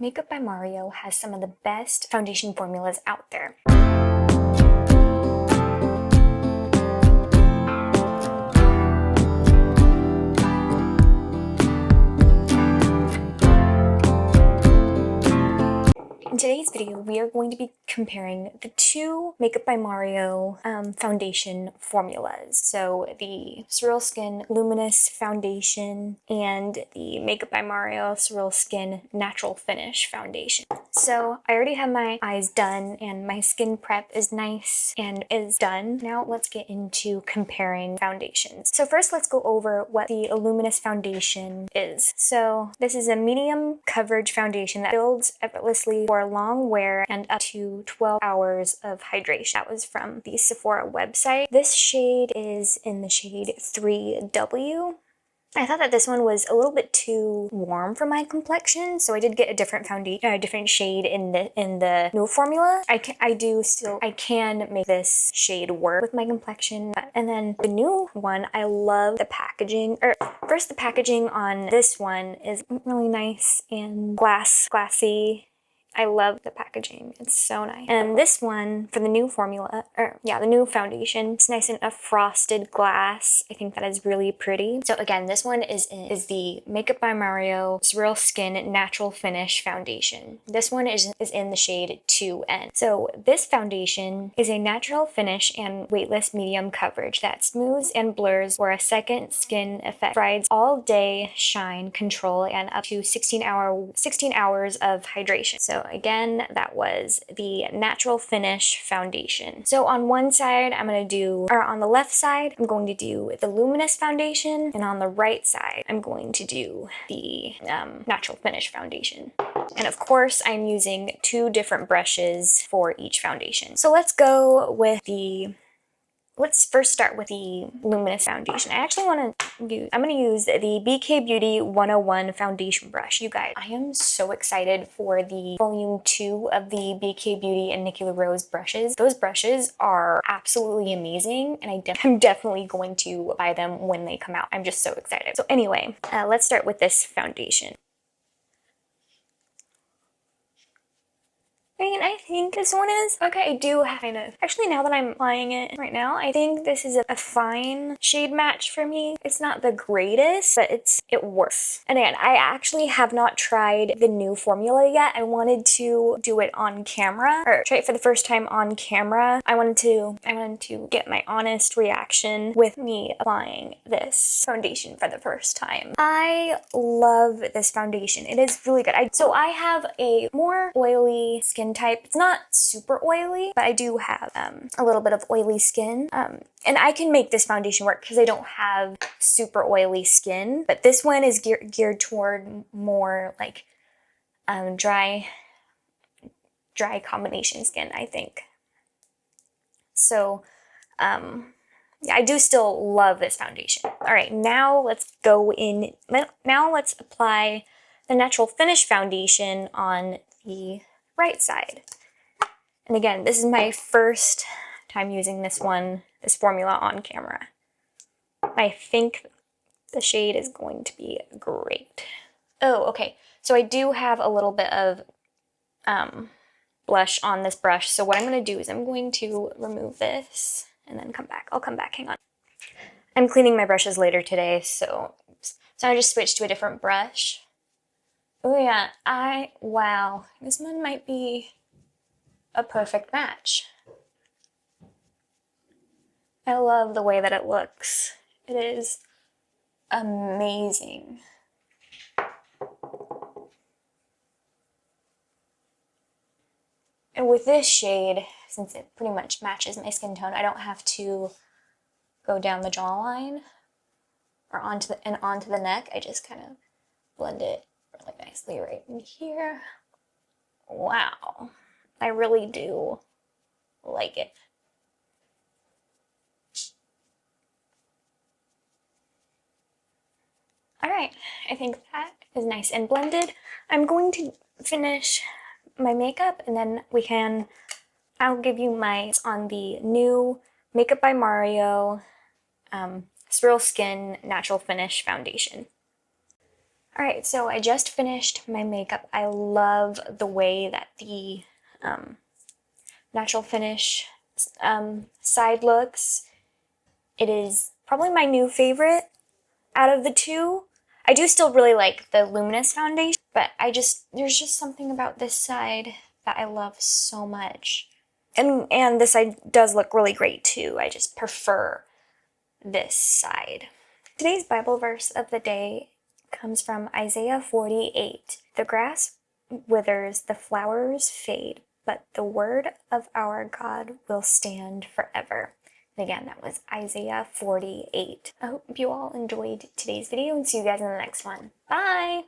Makeup by Mario has some of the best foundation formulas out there. In today's video, we are going to be comparing the two Makeup by Mario foundation formulas. So the Surreal Skin Luminous Foundation and the Makeup by Mario Surreal Skin Natural Finish Foundation. So I already have my eyes done and my skin prep is nice and is done. Now let's get into comparing foundations. So first let's go over what the Luminous Foundation is. So this is a medium coverage foundation that builds effortlessly for long wear and up to 12 hours of hydration. That was from the Sephora website. This shade is in the shade 3W. I thought that this one was a little bit too warm for my complexion, so I did get a different different shade in the new formula. I can make this shade work with my complexion. And then the new one, I love the packaging. First, the packaging on this one is really nice and glassy. I love the packaging. It's so nice. And this one for the new formula, the new foundation, it's nice in a frosted glass. I think that is really pretty. So again, this one is the Makeup by Mario Surreal Skin Natural Finish Foundation. This one is in the shade 2N. So this foundation is a natural finish and weightless medium coverage that smooths and blurs for a second skin effect. Provides all day shine control and up to 16 hours of hydration. So again, that was the Natural Finish Foundation. So on one side, on the left side, I'm going to do the Luminous Foundation, and on the right side, I'm going to do the Natural Finish Foundation. And of course, I'm using two different brushes for each foundation. So let's first start with the Luminous Foundation. I'm going to use the BK Beauty 101 foundation brush. You guys, I am so excited for the volume 2 of the BK Beauty and Nikki LaRose brushes. Those brushes are absolutely amazing, and I'm definitely going to buy them when they come out. I'm just so excited. So anyway, let's start with this foundation. I mean, I think this one is okay. I do kind of, actually, now that I'm applying it right now, I think this is a fine shade match for me. It's not the greatest, but it works. And again, I actually have not tried the new formula yet. I wanted to do it on camera, or try it for the first time on camera. I wanted to get my honest reaction with me applying this foundation for the first time. I love this foundation. It is really good. So I have a more oily skin type. It's not super oily, but I do have a little bit of oily skin. And I can make this foundation work because I don't have super oily skin. But this one is geared toward more like dry combination skin, I think. So yeah, I do still love this foundation. All right, now let's go in. Now let's apply the Natural Finish Foundation on the right side. And again, this is my first time using this formula on camera. I think the shade is going to be great. Oh, okay. So I do have a little bit of blush on this brush. So what I'm going to do is I'm going to remove this and then come back. I'll come back. Hang on. I'm cleaning my brushes later today, so I just switched to a different brush. Oh yeah, wow, this one might be a perfect match. I love the way that it looks. It is amazing. And with this shade, since it pretty much matches my skin tone, I don't have to go down the jawline or onto the neck. I just kind of blend it really nicely right in here. Wow, I really do like it. All right, I think that is nice and blended. I'm going to finish my makeup, and then I'll give you my on the new Makeup by Mario Surreal Skin Natural Finish Foundation. Alright, so I just finished my makeup. I love the way that the natural finish side looks. It is probably my new favorite out of the two. I do still really like the Luminous foundation, but there's just something about this side that I love so much. And this side does look really great too. I just prefer this side. Today's Bible verse of the day comes from Isaiah 48. The grass withers, the flowers fade, but the word of our God will stand forever. And again, that was Isaiah 48. I hope you all enjoyed today's video and see you guys in the next one. Bye!